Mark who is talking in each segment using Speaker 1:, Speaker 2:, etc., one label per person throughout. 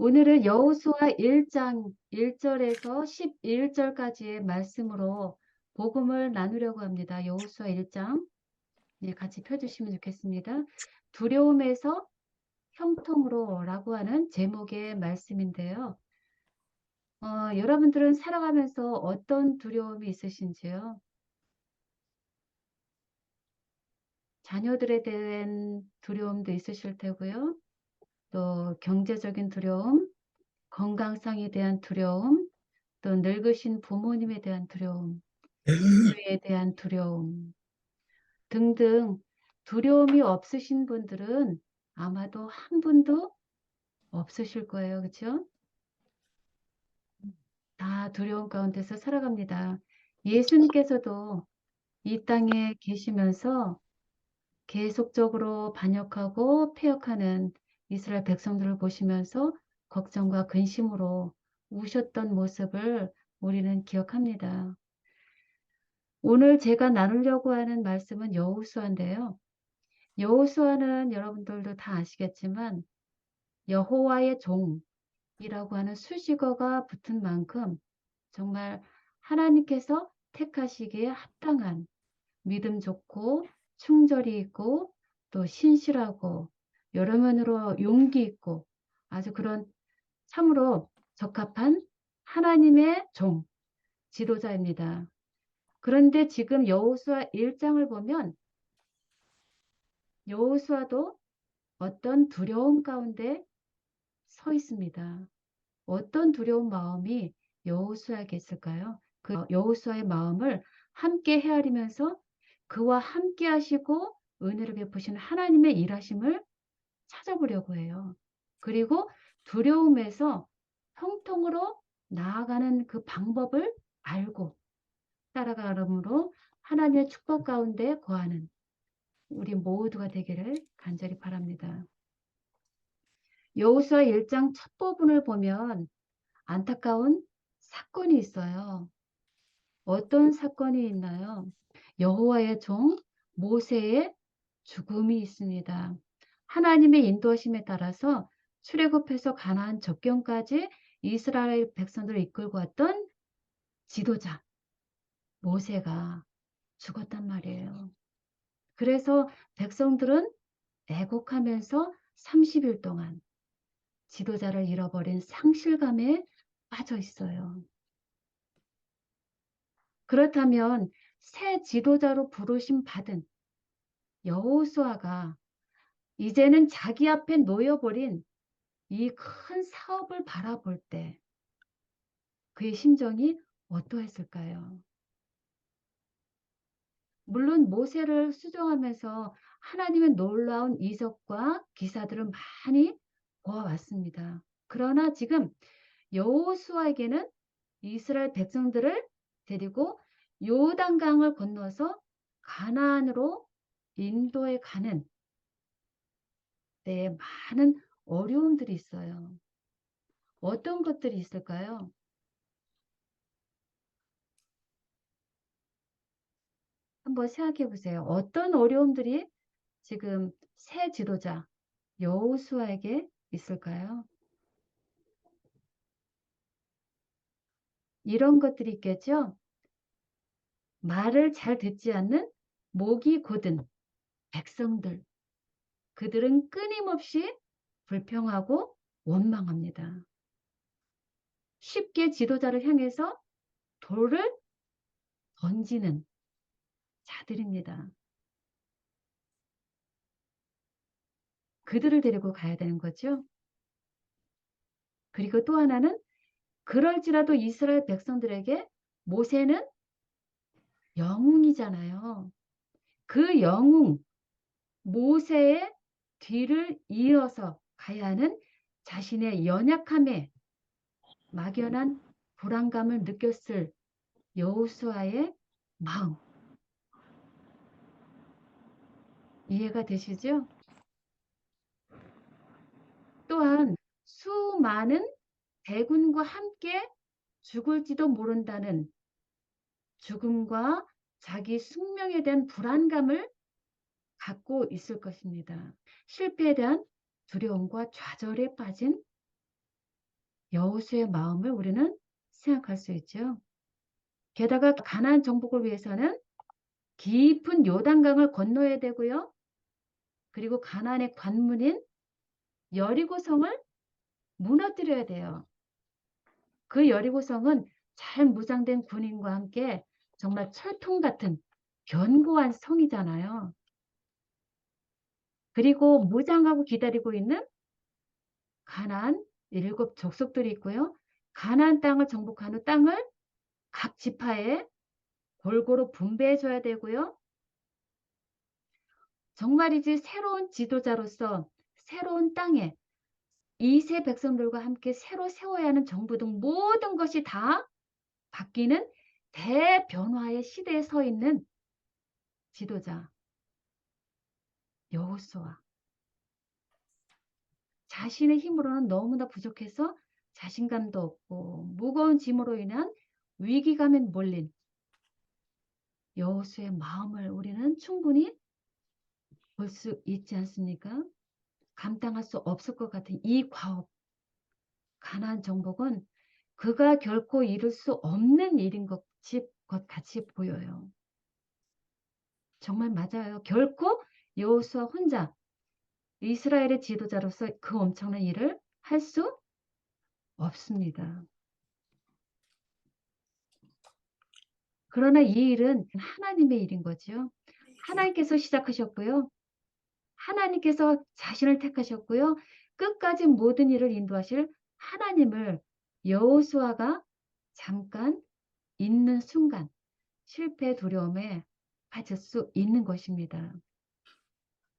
Speaker 1: 오늘은 여호수아 1장 1절에서 11절까지의 말씀으로 복음을 나누려고 합니다. 여호수아 1장 같이 펴주시면 좋겠습니다. 두려움에서 형통으로 라고 하는 제목의 말씀인데요. 여러분들은 살아가면서 어떤 두려움이 있으신지요? 자녀들에 대한 두려움도 있으실 테고요. 또 경제적인 두려움, 건강상에 대한 두려움, 또 늙으신 부모님에 대한 두려움, 교회에 대한 두려움 등등 두려움이 없으신 분들은 아마도 한 분도 없으실 거예요. 그렇죠? 다 두려움 가운데서 살아갑니다. 예수님께서도 이 땅에 계시면서 계속적으로 반역하고 패역하는 이스라엘 백성들을 보시면서 걱정과 근심으로 우셨던 모습을 우리는 기억합니다. 오늘 제가 나누려고 하는 말씀은 여호수아인데요. 여호수아는 여러분들도 다 아시겠지만 여호와의 종이라고 하는 수식어가 붙은 만큼 정말 하나님께서 택하시기에 합당한 믿음 좋고 충절이 있고 또 신실하고 여러 면으로 용기 있고 아주 그런 참으로 적합한 하나님의 종, 지도자입니다. 그런데 지금 여호수아 1장을 보면 여호수아도 어떤 두려움 가운데 서 있습니다. 어떤 두려운 마음이 여호수아에게 있을까요? 그 여호수아의 마음을 함께 헤아리면서 그와 함께 하시고 은혜를 베푸시는 하나님의 일하심을 찾아보려고 해요. 그리고 두려움에서 형통으로 나아가는 그 방법을 알고 따라가므로 하나님의 축복 가운데 거하는 우리 모두가 되기를 간절히 바랍니다. 여호수아 1장 첫 부분을 보면 안타까운 사건이 있어요. 어떤 사건이 있나요? 여호와의 종 모세의 죽음이 있습니다. 하나님의 인도하심에 따라서 출애굽해서 가나안 접경까지 이스라엘 백성들을 이끌고 왔던 지도자 모세가 죽었단 말이에요. 그래서 백성들은 애곡하면서 30일 동안 지도자를 잃어버린 상실감에 빠져 있어요. 그렇다면 새 지도자로 부르심 받은 여호수아가 이제는 자기 앞에 놓여버린 이 큰 사업을 바라볼 때 그의 심정이 어떠했을까요? 물론 모세를 수정하면서 하나님의 놀라운 이적과 기사들을 많이 보아왔습니다. 그러나 지금 여호수아에게는 이스라엘 백성들을 데리고 요단강을 건너서 가나안으로 인도해 가는 데 많은 어려움들이 있어요. 어떤 것들이 있을까요? 한번 생각해 보세요. 어떤 어려움들이 지금 새 지도자 여호수아에게 있을까요? 이런 것들이 있겠죠. 말을 잘 듣지 않는 목이 곧은 백성들. 그들은 끊임없이 불평하고 원망합니다. 쉽게 지도자를 향해서 돌을 던지는 자들입니다. 그들을 데리고 가야 되는 거죠. 그리고 또 하나는 그럴지라도 이스라엘 백성들에게 모세는 영웅이잖아요. 그 영웅 모세의 뒤를 이어서 가야 하는 자신의 연약함에 막연한 불안감을 느꼈을 여호수아의 마음 이해가 되시죠? 또한 수많은 대군과 함께 죽을지도 모른다는 죽음과 자기 숙명에 대한 불안감을 갖고 있을 것입니다. 실패에 대한 두려움과 좌절에 빠진 여호수의 마음을 우리는 생각할 수 있죠. 게다가 가나안 정복을 위해서는 깊은 요단강을 건너야 되고요. 그리고 가나안의 관문인 여리고성을 무너뜨려야 돼요. 그 여리고성은 잘 무장된 군인과 함께 정말 철통 같은 견고한 성이잖아요. 그리고 무장하고 기다리고 있는 가나안 7 족속들이 있고요. 가나안 땅을 정복한 후 땅을 각 지파에 골고루 분배해 줘야 되고요. 정말이지 새로운 지도자로서 새로운 땅에 이세 백성들과 함께 새로 세워야 하는 정부 등 모든 것이 다 바뀌는 대변화의 시대에 서 있는 지도자 여호수아. 자신의 힘으로는 너무나 부족해서 자신감도 없고 무거운 짐으로 인한 위기감에 몰린 여호수의 마음을 우리는 충분히 볼 수 있지 않습니까? 감당할 수 없을 것 같은 이 과업, 가나안 정복은 그가 결코 이룰 수 없는 일인 것 같이 보여요. 정말 맞아요. 결코 여호수아 혼자 이스라엘의 지도자로서 그 엄청난 일을 할 수 없습니다. 그러나 이 일은 하나님의 일인 거죠. 하나님께서 시작하셨고요. 하나님께서 자신을 택하셨고요. 끝까지 모든 일을 인도하실 하나님을 여호수아가 잠깐 있는 순간 실패의 두려움에 빠질 수 있는 것입니다.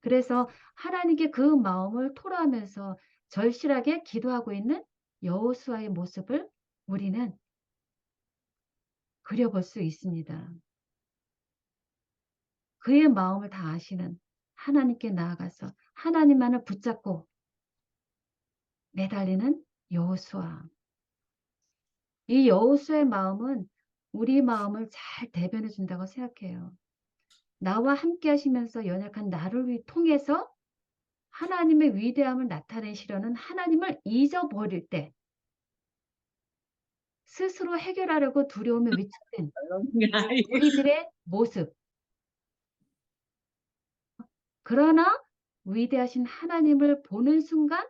Speaker 1: 그래서 하나님께 그 마음을 토로하면서 절실하게 기도하고 있는 여호수아의 모습을 우리는 그려볼 수 있습니다. 그의 마음을 다 아시는 하나님께 나아가서 하나님만을 붙잡고 매달리는 여호수아. 이 여호수아의 마음은 우리 마음을 잘 대변해 준다고 생각해요. 나와 함께 하시면서 연약한 나를 통해서 하나님의 위대함을 나타내시려는 하나님을 잊어버릴 때 스스로 해결하려고 두려움에 위축된 우리들의 모습. 그러나 위대하신 하나님을 보는 순간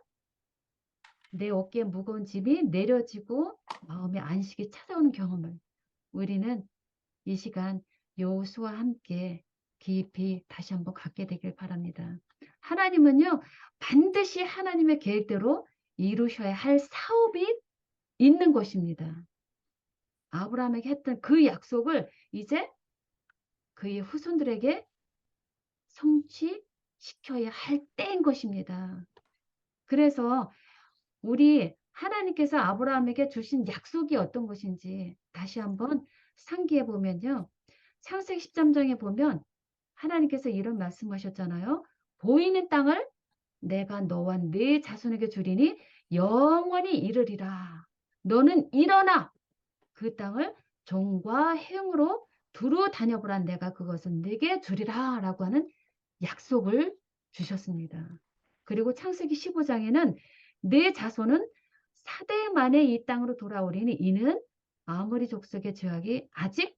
Speaker 1: 내 어깨에 무거운 짐이 내려지고 마음의 안식이 찾아오는 경험을 우리는 이 시간 여호수아와 함께 깊이 다시 한번 갖게 되길 바랍니다. 하나님은요, 반드시 하나님의 계획대로 이루셔야 할 사업이 있는 것입니다. 아브라함에게 했던 그 약속을 이제 그의 후손들에게 성취시켜야 할 때인 것입니다. 그래서 우리 하나님께서 아브라함에게 주신 약속이 어떤 것인지 다시 한번 상기해 보면요. 창세기 13장에 보면 하나님께서 이런 말씀하셨잖아요. 보이는 땅을 내가 너와 네 자손에게 주리니 영원히 이르리라. 너는 일어나 그 땅을 종과 행으로 두루 다녀보라. 내가 그것은 네게 주리라 라고 하는 약속을 주셨습니다. 그리고 창세기 15장에는 내 자손은 4대 만에 이 땅으로 돌아오리니 이는 아모리 족속의 죄악이 아직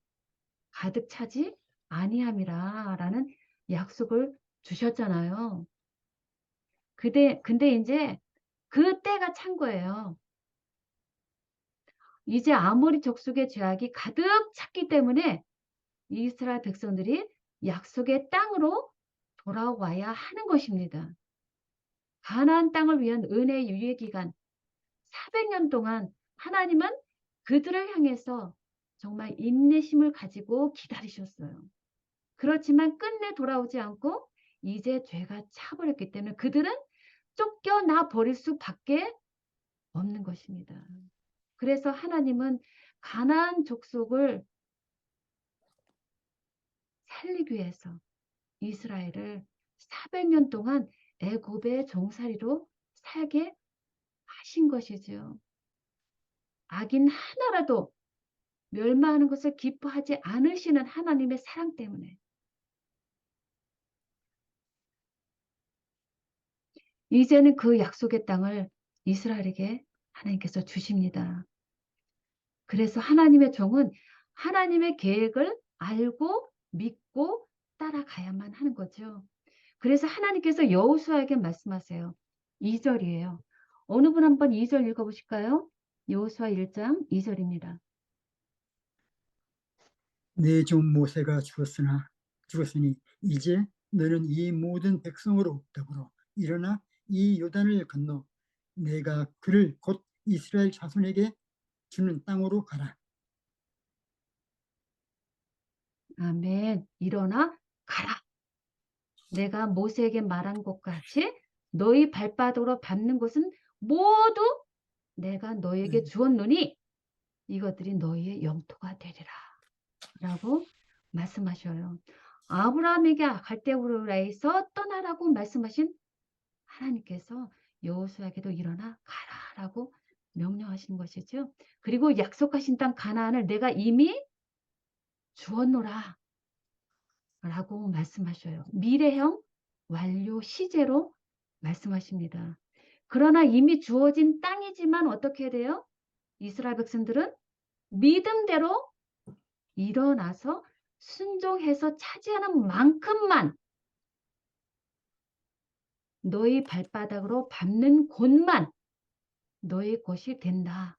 Speaker 1: 가득 차지 아니함이라 라는 약속을 주셨잖아요. 근데 이제 그 때가 찬 거예요. 이제 아모리 족속의 죄악이 가득 찼기 때문에 이스라엘 백성들이 약속의 땅으로 돌아와야 하는 것입니다. 가나안 땅을 위한 은혜의 유예 기간 400년 동안 하나님은 그들을 향해서 정말 인내심을 가지고 기다리셨어요. 그렇지만 끝내 돌아오지 않고 이제 죄가 차버렸기 때문에 그들은 쫓겨나 버릴 수밖에 없는 것입니다. 그래서 하나님은 가나안 족속을 살리기 위해서 이스라엘을 400년 동안 애굽의 종살이로 살게 하신 것이지요. 악인 하나라도 멸망하는 것을 기뻐하지 않으시는 하나님의 사랑 때문에 이제는 그 약속의 땅을 이스라엘에게 하나님께서 주십니다. 그래서 하나님의 종은 하나님의 계획을 알고 믿고 따라가야만 하는 거죠. 그래서 하나님께서 여호수아에게 말씀하세요. 2절이에요. 어느 분 한번 2절 읽어보실까요? 여호수아 1장 2절입니다.
Speaker 2: 내 종 모세가 죽었으니 이제 너는 이 모든 백성으로 더불어 일어나 이 요단을 건너 내가 그를 곧 이스라엘 자손에게 주는 땅으로 가라.
Speaker 1: 아멘. 일어나 가라. 내가 모세에게 말한 것 같이 너희 발바닥으로 밟는 곳은 모두 내가 너에게
Speaker 2: 네,
Speaker 1: 주었노니 이것들이 너희의 영토가 되리라. 라고 말씀하셔요. 아브라함에게 갈대우르에서 떠나라고 말씀하신 하나님께서 여호수아에게도 일어나 가라라고 명령하신 것이죠. 그리고 약속하신 땅 가나안을 내가 이미 주었노라 라고 말씀하셔요. 미래형 완료 시제로 말씀하십니다. 그러나 이미 주어진 땅이지만 어떻게 돼요? 이스라엘 백성들은 믿음대로 일어나서 순종해서 차지하는 만큼만 너희 발바닥으로 밟는 곳만 너희 것이 된다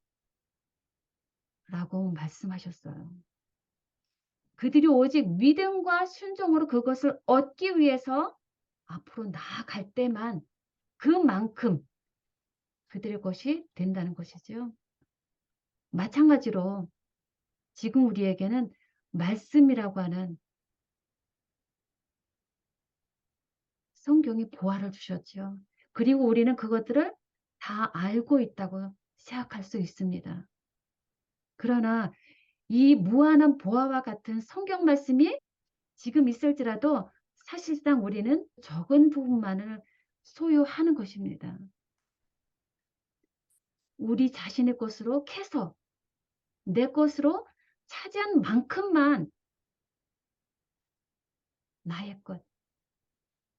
Speaker 1: 라고 말씀하셨어요. 그들이 오직 믿음과 순종으로 그것을 얻기 위해서 앞으로 나아갈 때만 그만큼 그들의 것이 된다는 것이죠. 마찬가지로 지금 우리에게는 말씀이라고 하는 성경이 보화를 주셨죠. 그리고 우리는 그것들을 다 알고 있다고 생각할 수 있습니다. 그러나 이 무한한 보화와 같은 성경 말씀이 지금 있을지라도 사실상 우리는 적은 부분만을 소유하는 것입니다. 우리 자신의 것으로 캐서 내 것으로 차지한 만큼만 나의 것,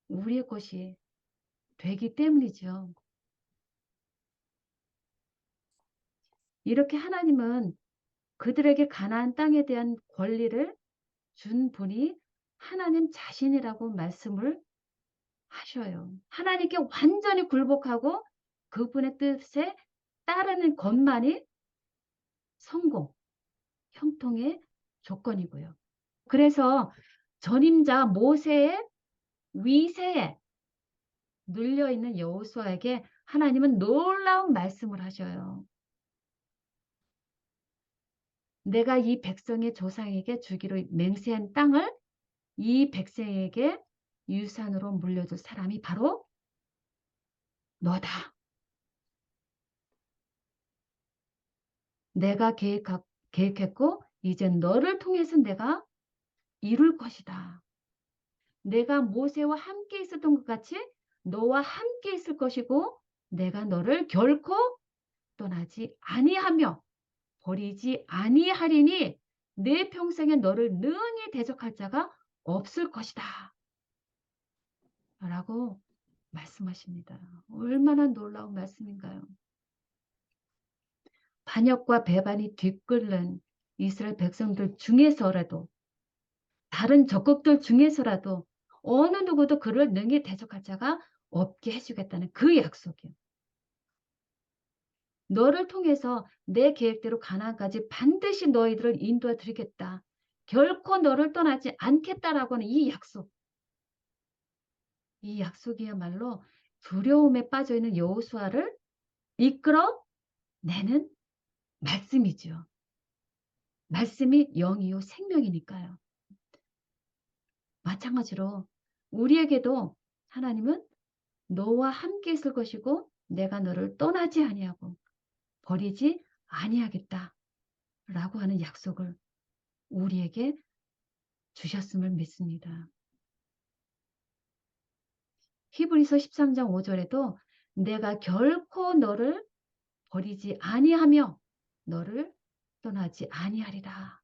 Speaker 1: 우리의 것이 되기 때문이죠. 이렇게 하나님은 그들에게 가나안 땅에 대한 권리를 준 분이 하나님 자신이라고 말씀을 하셔요. 하나님께 완전히 굴복하고 그분의 뜻에 따르는 것만이 성공, 형통의 조건이고요. 그래서 전임자 모세의 위세에 눌려있는 여호수아에게 하나님은 놀라운 말씀을 하셔요. 내가 이 백성의 조상에게 주기로 맹세한 땅을 이 백성에게 유산으로 물려줄 사람이 바로 너다. 내가 계획했고 이제 너를 통해서 내가 이룰 것이다. 내가 모세와 함께 있었던 것 같이 너와 함께 있을 것이고 내가 너를 결코 떠나지 아니하며 버리지 아니하리니 내 평생에 너를 능히 대적할 자가 없을 것이다. 라고 말씀하십니다. 얼마나 놀라운 말씀인가요? 반역과 배반이 뒤끓는 이스라엘 백성들 중에서라도 다른 적국들 중에서라도 어느 누구도 그를 능히 대적할 자가 없게 해주겠다는 그 약속이요. 너를 통해서 내 계획대로 가나안까지 반드시 너희들을 인도해 드리겠다. 결코 너를 떠나지 않겠다라고 하는 이 약속. 이 약속이야말로 두려움에 빠져있는 여호수아를 이끌어내는 말씀이죠. 말씀이 영이요 생명이니까요. 마찬가지로 우리에게도 하나님은 너와 함께 있을 것이고 내가 너를 떠나지 아니하고 버리지 아니하겠다 라고 하는 약속을 우리에게 주셨음을 믿습니다. 히브리서 13장 5절에도 내가 결코 너를 버리지 아니하며 너를 떠나지 아니하리라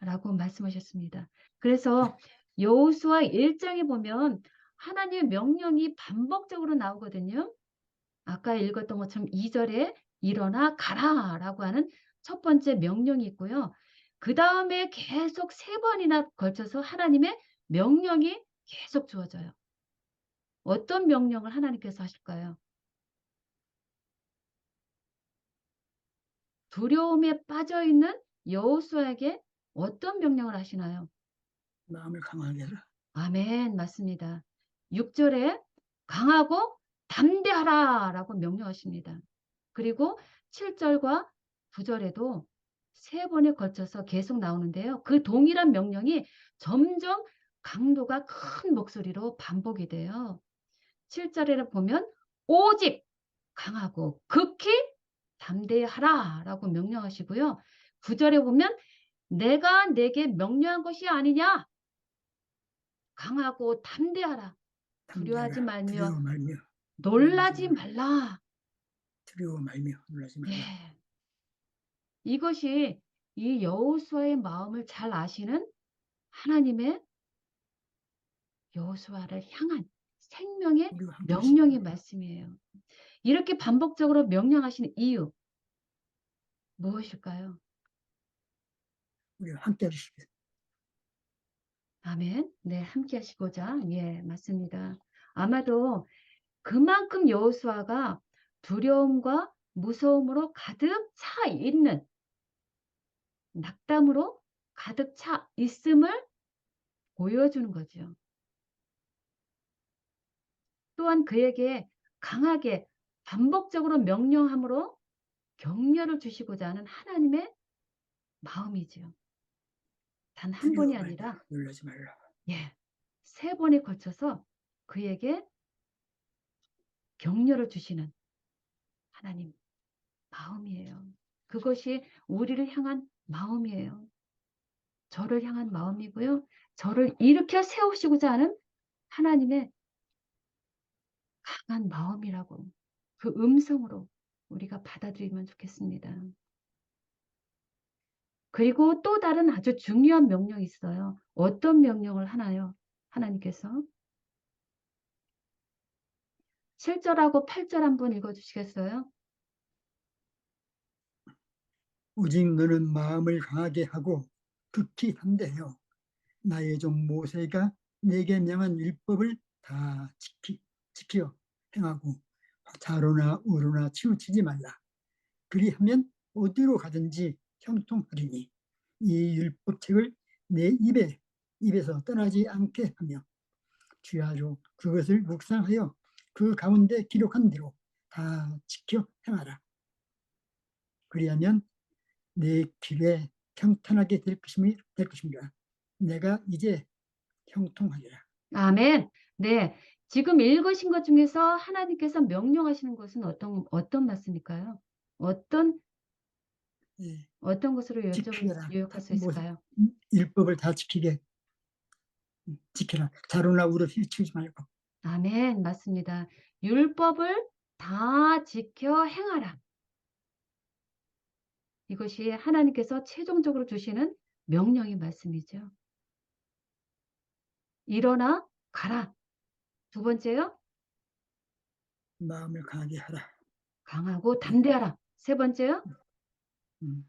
Speaker 1: 라고 말씀하셨습니다. 그래서 여호수아 1장에 보면 하나님의 명령이 반복적으로 나오거든요. 아까 읽었던 것처럼 2절에 일어나 가라라고 하는 첫 번째 명령이 있고요. 그다음에 계속 3번이나 걸쳐서 하나님의 명령이 계속 주어져요. 어떤 명령을 하나님께서 하실까요? 두려움에 빠져 있는 여호수아에게 어떤 명령을 하시나요?
Speaker 2: 마음을 강하게 하라.
Speaker 1: 아멘. 맞습니다. 6절에 강하고 담대하라라고 명령하십니다. 그리고 7절과 9절에도 3번에 걸쳐서 계속 나오는데요. 그 동일한 명령이 점점 강도가 큰 목소리로 반복이 돼요. 7절에는 보면 오직 강하고 극히 담대하라라고 명령하시고요. 9절에 보면 내가 내게 명령한 것이 아니냐? 강하고 담대하라. 두려워하지
Speaker 2: 담대하라.
Speaker 1: 말며
Speaker 2: 두려워 말며 놀라지
Speaker 1: 놀라지
Speaker 2: 말라.
Speaker 1: 말라.
Speaker 2: 두려워 말며 놀라지
Speaker 1: 예.
Speaker 2: 말라.
Speaker 1: 이것이 이 여호수아의 마음을 잘 아시는 하나님의 여호수아를 향한 생명의
Speaker 2: 우리와 함께 하시고
Speaker 1: 명령의 말씀이에요. 이렇게 반복적으로 명령하시는 이유 무엇일까요?
Speaker 2: 우리와 함께 하시고
Speaker 1: 아멘. 네, 함께 하시고자. 예, 맞습니다. 아마도 그만큼 여호수아가 두려움과 무서움으로 가득 차 있는 낙담으로 가득 차 있음을 보여주는 거죠. 또한 그에게 강하게 반복적으로 명령함으로 격려를 주시고자 하는 하나님의 마음이지요. 단 한
Speaker 2: 두려워
Speaker 1: 번이
Speaker 2: 말며
Speaker 1: 아니라
Speaker 2: 놀라지 말라.
Speaker 1: 예, 3번에 걸쳐서 그에게 격려를 주시는 하나님 마음이에요. 그것이 우리를 향한 마음이에요. 저를 향한 마음이고요. 저를 일으켜 세우시고자 하는 하나님의 강한 마음이라고 그 음성으로 우리가 받아들이면 좋겠습니다. 그리고 또 다른 아주 중요한 명령이 있어요. 어떤 명령을 하나요? 하나님께서 7절하고 8절 한번 읽어주시겠어요?
Speaker 2: 오직 너는 마음을 강하게 하고 극히 담대하여 나의 종 모세가 내게 명한 율법을 다 지켜 행하고 좌로나 우로나 치우치지 말라. 그리하면 어디로 가든지 형통하리니 이 율법책을 내 입에서 떠나지 않게 하며 주야로 그것을 묵상하여 그 가운데 기록한 대로 다 지켜 행하라. 그리하면 내 길에 평탄하게 될 것입니다. 내가 이제 형통하리라.
Speaker 1: 아멘. 네. 지금 읽으신 것 중에서 하나님께서 명령하시는 것은 어떤 말씀일까요?
Speaker 2: 예,
Speaker 1: 어떤 것으로
Speaker 2: 지키라.
Speaker 1: 요약할 수
Speaker 2: 뭐,
Speaker 1: 있을까요?
Speaker 2: 율법을 다 지켜라. 자로나 우로 치우지 말고.
Speaker 1: 아멘. 맞습니다. 율법을 다 지켜 행하라. 이것이 하나님께서 최종적으로 주시는 명령의 말씀이죠. 일어나 가라. 두 번째요.
Speaker 2: 마음을 강하게 하라.
Speaker 1: 강하고
Speaker 2: 예,
Speaker 1: 담대하라. 세 번째요.
Speaker 2: 음,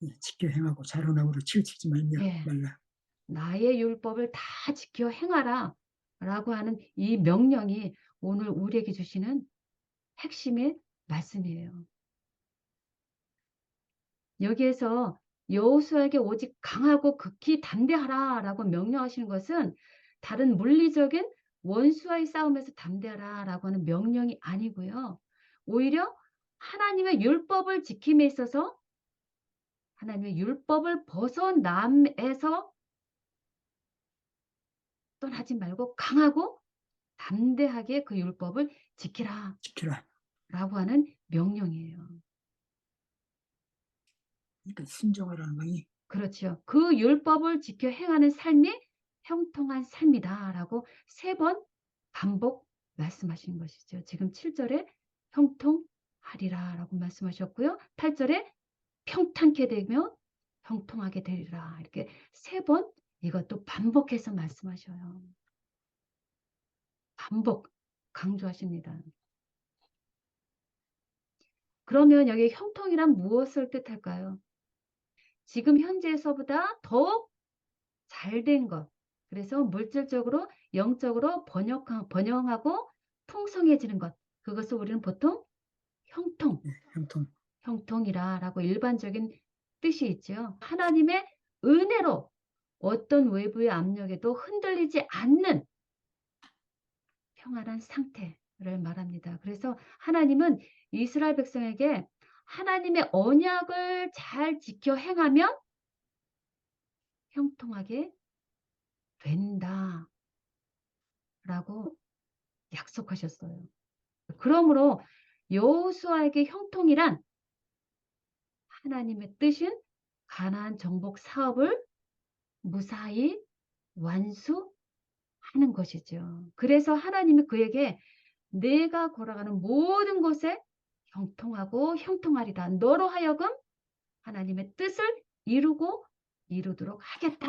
Speaker 2: 예, 지켜 행하고 자로나 우로 치우치지
Speaker 1: 예.
Speaker 2: 말라.
Speaker 1: 나의 율법을 다 지켜 행하라. 라고 하는 이 명령이 오늘 우리에게 주시는 핵심의 말씀이에요. 여기에서 여호수아에게 오직 강하고 극히 담대하라라고 명령하시는 것은 다른 물리적인 원수와의 싸움에서 담대하라라고 하는 명령이 아니고요. 오히려 하나님의 율법을 지킴에 있어서 하나님의 율법을 벗어남에서 떠나지 말고 강하고 담대하게 그 율법을 지키라
Speaker 2: 지키라.
Speaker 1: 라고 하는 명령이에요.
Speaker 2: 그러니까 순종하라는 거니.
Speaker 1: 그렇죠. 그 율법을 지켜 행하는 삶이 형통한 삶이다라고 3번 반복 말씀하신 것이죠. 지금 7절에 형통하리라라고 말씀하셨고요. 8절에 평탄케 되며 형통하게 되리라. 이렇게 3번 이것도 반복해서 말씀하셔요. 반복 강조하십니다. 그러면 여기 형통이란 무엇을 뜻할까요? 지금 현재에서보다 더욱 잘된 것. 그래서 물질적으로, 영적으로 번영하고 풍성해지는 것. 그것을 우리는 보통 형통,
Speaker 2: 예, 형통.
Speaker 1: 형통이라고 일반적인 뜻이 있죠. 하나님의 은혜로 어떤 외부의 압력에도 흔들리지 않는 평안한 상태를 말합니다. 그래서 하나님은 이스라엘 백성에게 하나님의 언약을 잘 지켜 행하면 형통하게 된다라고 약속하셨어요. 그러므로 여호수아에게 형통이란 하나님의 뜻인 가나안 정복 사업을 무사히 완수하는 것이죠. 그래서 하나님이 그에게 내가 걸어가는 모든 곳에 형통하고 형통하리라. 너로 하여금 하나님의 뜻을 이루고 이루도록 하겠다.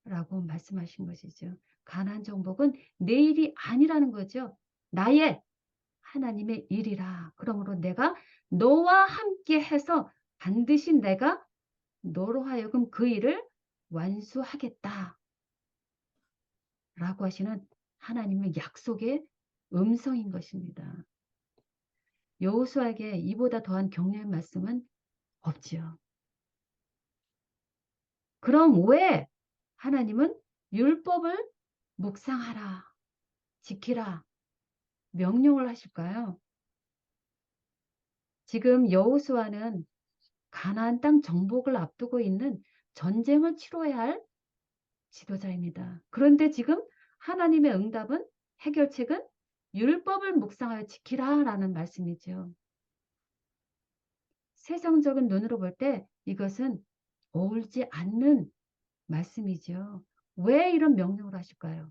Speaker 1: 라고 말씀하신 것이죠. 가나안 정복은 내 일이 아니라는 거죠. 나의 하나님의 일이라. 그러므로 내가 너와 함께 해서 반드시 내가 너로 하여금 그 일을 완수하겠다. 라고 하시는 하나님의 약속의 음성인 것입니다. 여호수아에게 이보다 더한 격려의 말씀은 없지요. 그럼 왜 하나님은 율법을 묵상하라, 지키라, 명령을 하실까요? 지금 여호수아는 가나안 땅 정복을 앞두고 있는 전쟁을 치러야 할 지도자입니다. 그런데 지금 하나님의 응답은, 해결책은 율법을 묵상하여 지키라라는 말씀이죠. 세상적인 눈으로 볼 때 이것은 어울리지 않는 말씀이죠. 왜 이런 명령을 하실까요?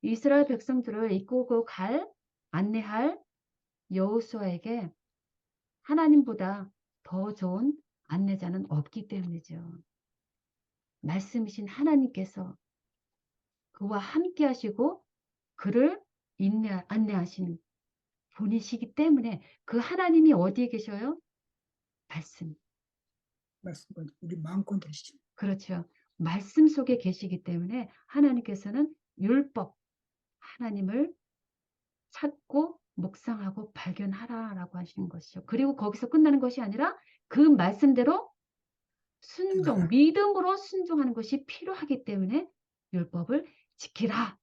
Speaker 1: 이스라엘 백성들을 이끌고 안내할 여호수아에게 하나님보다 더 좋은 안내자는 없기 때문이죠. 말씀이신 하나님께서 그와 함께 하시고 그를 안내하신 분이시기 때문에 그 하나님이 어디에 계셔요? 말씀.
Speaker 2: 말씀은 우리 마음껏 되시죠.
Speaker 1: 그렇죠. 말씀 속에 계시기 때문에 하나님께서는 율법, 하나님을 찾고 묵상하고 발견하라라고 하시는 것이죠. 그리고 거기서 끝나는 것이 아니라 그 말씀대로
Speaker 2: 행하라,
Speaker 1: 믿음으로 순종하는 것이 필요하기 때문에 율법을 지키라.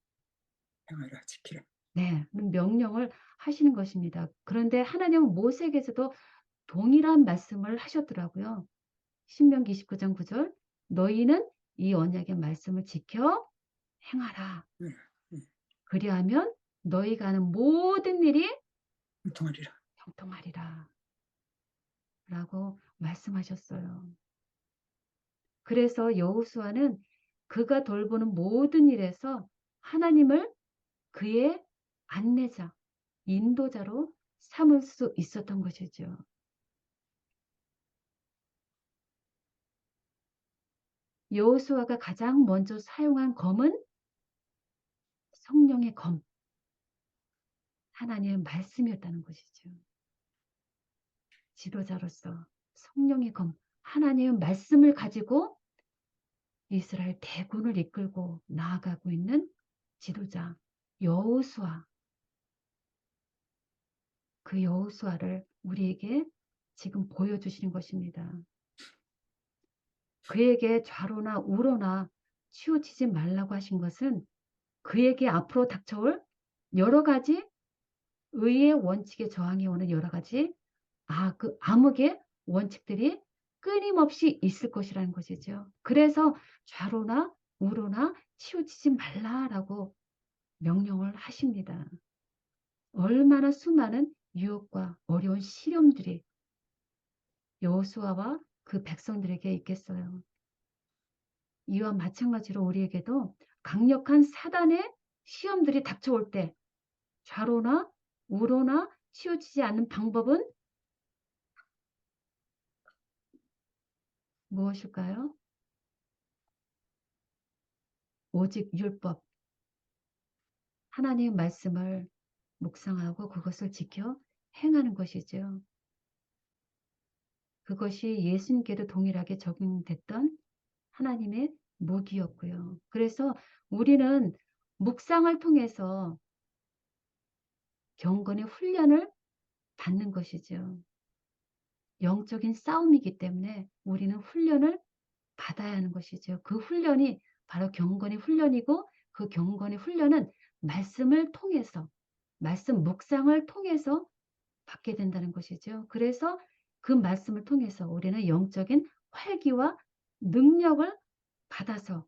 Speaker 2: 행하라, 지키라.
Speaker 1: 네, 명령을 하시는 것입니다. 그런데 하나님은 모세에게서도 동일한 말씀을 하셨더라고요. 신명기 29장 9절 너희는 이 언약의 말씀을 지켜 행하라.
Speaker 2: 예, 예,
Speaker 1: 그리하면 너희가 하는 모든 일이
Speaker 2: 형통하리라.
Speaker 1: 형통하리라. 라고 말씀하셨어요. 그래서 여호수아는 그가 돌보는 모든 일에서 하나님을 그의 안내자, 인도자로 삼을 수 있었던 것이죠. 여호수아가 가장 먼저 사용한 검은 성령의 검, 하나님의 말씀이었다는 것이죠. 지도자로서 성령의 검, 하나님의 말씀을 가지고 이스라엘 대군을 이끌고 나아가고 있는 지도자 여호수아. 그 여호수아를 우리에게 지금 보여주시는 것입니다. 그에게 좌로나 우로나 치우치지 말라고 하신 것은 그에게 앞으로 닥쳐올 여러 가지 의의 원칙에 저항해 오는 여러 가지 그 암흑의 원칙들이 끊임없이 있을 것이라는 것이죠. 그래서 좌로나 우로나 치우치지 말라라고 명령을 하십니다. 얼마나 수많은 유혹과 어려운 시련들이 여호수아와 그 백성들에게 있겠어요. 이와 마찬가지로 우리에게도 강력한 사단의 시험들이 닥쳐올 때 좌로나 우로나 치우치지 않는 방법은 무엇일까요? 오직 율법, 하나님의 말씀을 묵상하고 그것을 지켜 행하는 것이죠. 그것이 예수님께도 동일하게 적용됐던 하나님의 무기였고요. 그래서 우리는 묵상을 통해서 경건의 훈련을 받는 것이죠. 영적인 싸움이기 때문에 우리는 훈련을 받아야 하는 것이죠. 그 훈련이 바로 경건의 훈련이고 그 경건의 훈련은 말씀을 통해서, 말씀 묵상을 통해서 받게 된다는 것이죠. 그래서 그 말씀을 통해서 우리는 영적인 활기와 능력을 받아서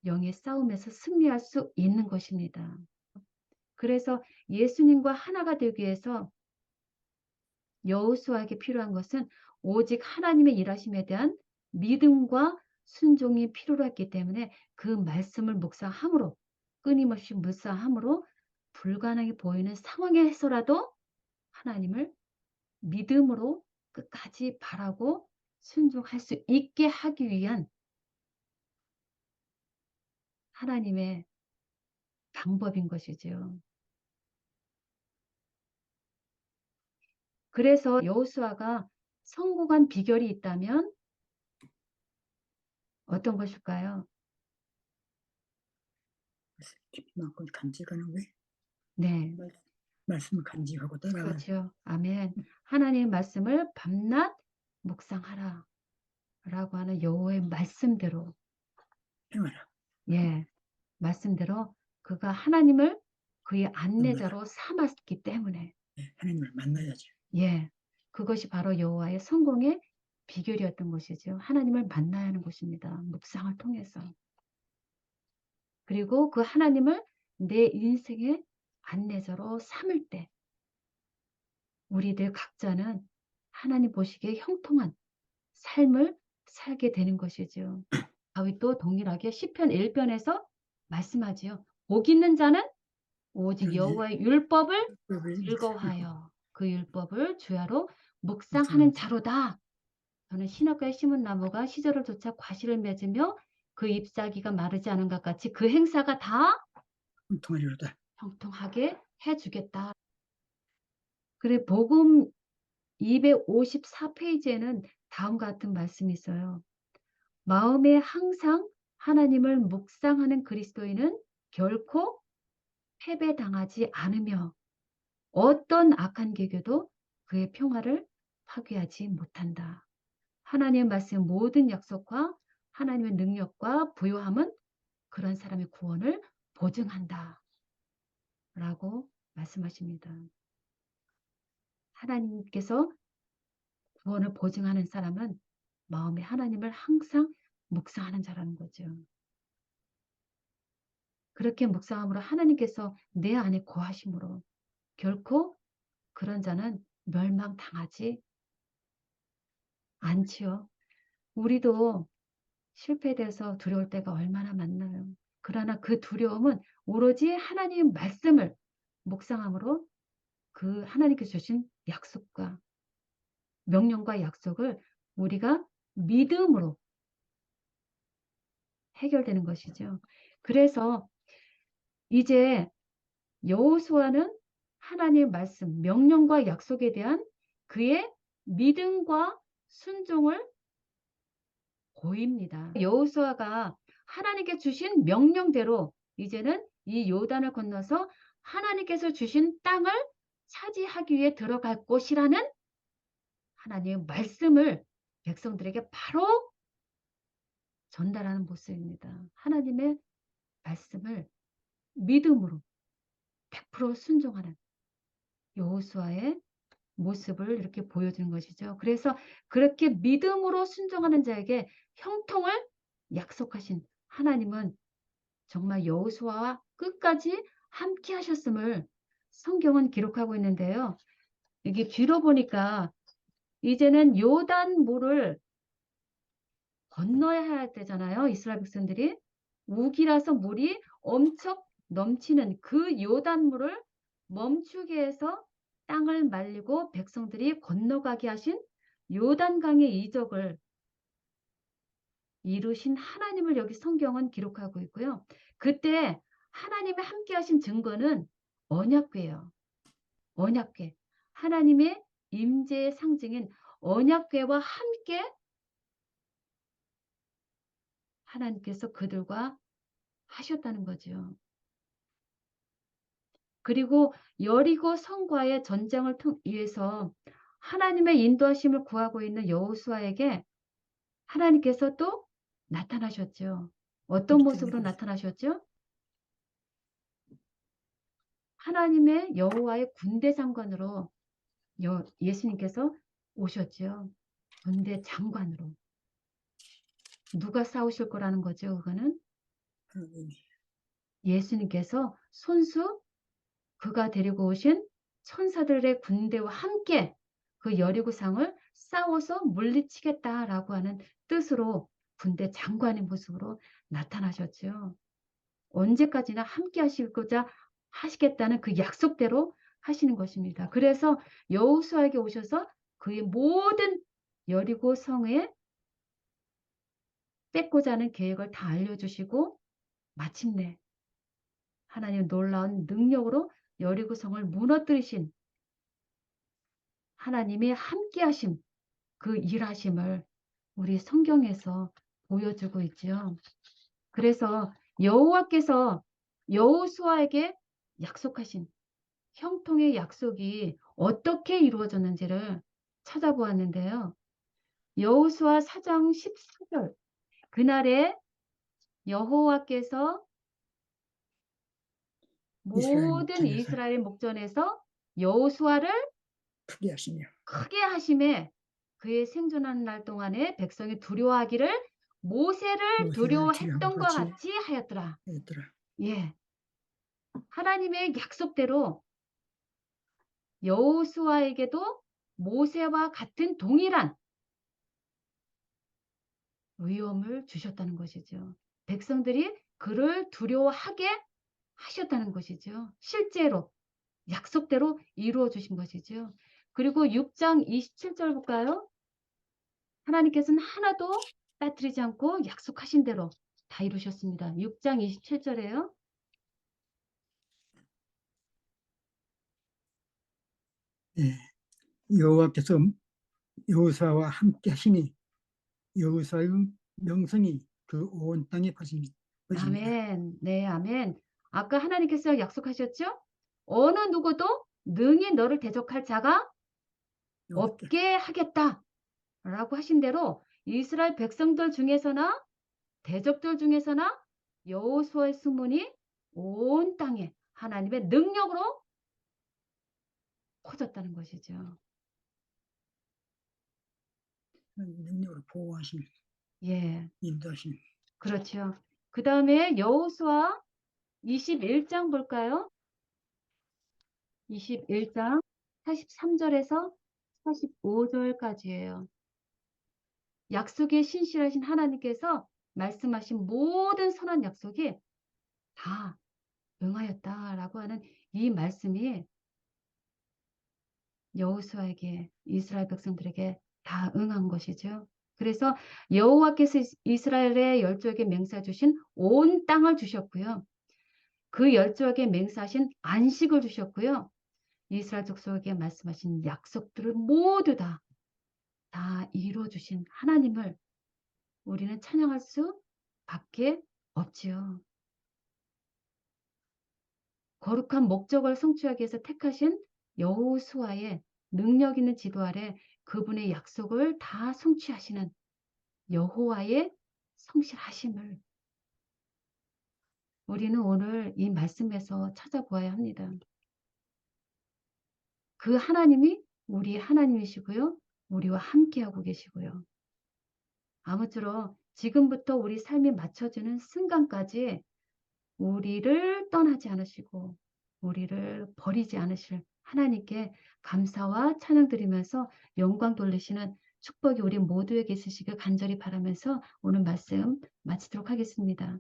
Speaker 1: 영의 싸움에서 승리할 수 있는 것입니다. 그래서 예수님과 하나가 되기 위해서 여호수아에게 필요한 것은 오직 하나님의 일하심에 대한 믿음과 순종이 필요로 했기 때문에 그 말씀을 묵상함으로, 끊임없이 묵상함으로 불가능해 보이는 상황에서라도 하나님을 믿음으로 끝까지 바라고 순종할 수 있게 하기 위한 하나님의 방법인 것이죠. 그래서 여호수아가 성공한 비결이 있다면 어떤 것일까요?
Speaker 2: 깊이 많고 간직하는 왜
Speaker 1: 네,
Speaker 2: 말씀을 간직하고 따라가는
Speaker 1: 그렇죠. 아멘. 하나님의 말씀을 밤낮 묵상하라 라고 하는 여호와의 말씀대로,
Speaker 2: 행하라.
Speaker 1: 예, 말씀대로 그가 하나님을 그의
Speaker 2: 만나라.
Speaker 1: 안내자로 삼았기 때문에,
Speaker 2: 예, 하나님을 만나야지.
Speaker 1: 예, 그것이 바로 여호와의 성공의 비결이었던 것이죠. 하나님을 만나야 하는 것입니다. 묵상을 통해서. 그리고 그 하나님을 내 인생의 안내자로 삼을 때 우리들 각자는 하나님 보시기에 형통한 삶을 살게 되는 것이죠. 다윗도 동일하게 시편 1편에서 말씀하지요. 복 있는 자는 오직 여호와의 율법을 즐거워하여 그 율법을 주야로 묵상하는 자로다. 저는 신학가에 심은 나무가 시절을 쫓아 과실을 맺으며 그 잎사귀가 마르지 않은 것 같이 그 행사가 다
Speaker 2: 통하리로다.
Speaker 1: 형통하게 해주겠다. 그래 복음 254페이지에는 다음과 같은 말씀이 있어요. 마음에 항상 하나님을 묵상하는 그리스도인은 결코 패배당하지 않으며 어떤 악한 계교도 그의 평화를 파괴하지 못한다. 하나님의 말씀 모든 약속과 하나님의 능력과 부요함은 그런 사람의 구원을 보증한다. 라고 말씀하십니다. 하나님께서 구원을 보증하는 사람은 마음에 하나님을 항상 묵상하는 자라는 거죠. 그렇게 묵상함으로 하나님께서 내 안에 거하심으로 결코 그런 자는 멸망당하지 않지요. 우리도 실패돼서 두려울 때가 얼마나 많나요. 그러나 그 두려움은 오로지 하나님의 말씀을 묵상함으로 그 하나님께서 주신 약속과 명령과 약속을 우리가 믿음으로 해결되는 것이죠. 그래서 이제 여호수아는 하나님의 말씀, 명령과 약속에 대한 그의 믿음과 순종을 보입니다. 여호수아가 하나님께 주신 명령대로 이제는 이 요단을 건너서 하나님께서 주신 땅을 차지하기 위해 들어갈 곳이라는 하나님의 말씀을 백성들에게 바로 전달하는 모습입니다. 하나님의 말씀을 믿음으로 100% 순종하는 여호수아의 모습을 이렇게 보여주는 것이죠. 그래서 그렇게 믿음으로 순종하는 자에게 형통을 약속하신 하나님은 정말 여호수아와 끝까지 함께 하셨음을 성경은 기록하고 있는데요. 이게 뒤로 보니까 이제는 요단물을 건너야 되잖아요. 이스라엘 백성들이. 우기라서 물이 엄청 넘치는 그 요단물을 멈추게 해서 땅을 말리고 백성들이 건너가게 하신 요단강의 이적을 이루신 하나님을 여기 성경은 기록하고 있고요. 그때 하나님이 함께 하신 증거는 언약궤예요. 언약궤. 하나님의 임재의 상징인 언약궤와 함께 하나님께서 그들과 하셨다는 거죠. 그리고 여리고 성과의 전쟁을 위해서 하나님의 인도하심을 구하고 있는 여호수아에게 하나님께서 또 나타나셨죠. 어떤 모습으로 나타나셨죠? 하나님의 여호와의 군대 장관으로 예수님께서 오셨죠. 군대 장관으로. 누가 싸우실 거라는 거죠, 그거는?
Speaker 2: 하나님이.
Speaker 1: 예수님께서 손수 그가 데리고 오신 천사들의 군대와 함께 그 여리고성을 싸워서 물리치겠다라고 하는 뜻으로 군대 장관의 모습으로 나타나셨죠. 언제까지나 함께 하시고자 하시겠다는 그 약속대로 하시는 것입니다. 그래서 여호수아에게 오셔서 그의 모든 여리고 성에 뺏고자 하는 계획을 다 알려주시고 마침내 하나님 놀라운 능력으로 여리고 성을 무너뜨리신 하나님의 함께 하심, 그 일하심을 우리 성경에서 보여주고 있죠. 그래서 여호와께서 여호수아에게 약속하신 형통의 약속이 어떻게 이루어졌는지를 찾아보았는데요. 여호수아 4장 14절 그날에 여호와께서
Speaker 2: 이스라엘
Speaker 1: 모든
Speaker 2: 목전에서
Speaker 1: 이스라엘 목전에서 여호수아를
Speaker 2: 크게 하시며
Speaker 1: 크게 하심에 그의 생존하는 날 동안에 백성이 두려워하기를 모세를
Speaker 2: 모세를 두려운 것
Speaker 1: 두려워했던 것
Speaker 2: 같이
Speaker 1: 같이 하였더라.
Speaker 2: 했더라.
Speaker 1: 예. 하나님의 약속대로 여호수아에게도 모세와 같은 동일한 위엄을 주셨다는 것이죠. 백성들이 그를 두려워하게 하셨다는 것이죠. 실제로 약속대로 이루어 주신 것이죠. 그리고 6장 27절 볼까요? 하나님께서는 하나도 빠뜨리지 않고 약속하신 대로 다 이루셨습니다. 6장 27절에요.
Speaker 2: 예. 여호와께서 여호수아와 함께 하시니 여호수아의 명성이 그 온 땅에 퍼집니다.
Speaker 1: 아멘. 네, 아멘. 아까 하나님께서 약속하셨죠? 어느 누구도 능히 너를 대적할 자가
Speaker 2: 여호와께
Speaker 1: 없게 하겠다. 라고 하신 대로 이스라엘 백성들 중에서나 대적들 중에서나 여호수아의 수문이 온 땅에 하나님의 능력으로 퍼졌다는 것이죠.
Speaker 2: 능력으로 보호하신
Speaker 1: 예,
Speaker 2: 인도하신
Speaker 1: 그렇죠. 그 다음에 여호수아 21장 볼까요? 21장 43절에서 45절까지예요. 약속에 신실하신 하나님께서 말씀하신 모든 선한 약속이 다 응하였다라고 하는 이 말씀이 여호수아에게 이스라엘 백성들에게 다 응한 것이죠. 그래서 여호와께서 이스라엘의 열조에게 맹세해 주신 온 땅을 주셨고요. 그 열조에게 맹세하신 안식을 주셨고요. 이스라엘 족속에게 말씀하신 약속들을 모두 다 이루어 주신 하나님을 우리는 찬양할 수밖에 없지요. 거룩한 목적을 성취하기 위해서 택하신 여호수아의 능력 있는 지도 아래 그분의 약속을 다 성취하시는 여호와의 성실하심을 우리는 오늘 이 말씀에서 찾아보아야 합니다. 그 하나님이 우리 하나님이시고요. 우리와 함께하고 계시고요. 아무쪼록 지금부터 우리 삶이 맞춰지는 순간까지 우리를 떠나지 않으시고 우리를 버리지 않으실 하나님께 감사와 찬양 드리면서 영광 돌리시는 축복이 우리 모두에게 있으시길 간절히 바라면서 오늘 말씀 마치도록 하겠습니다.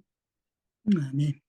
Speaker 2: 아멘.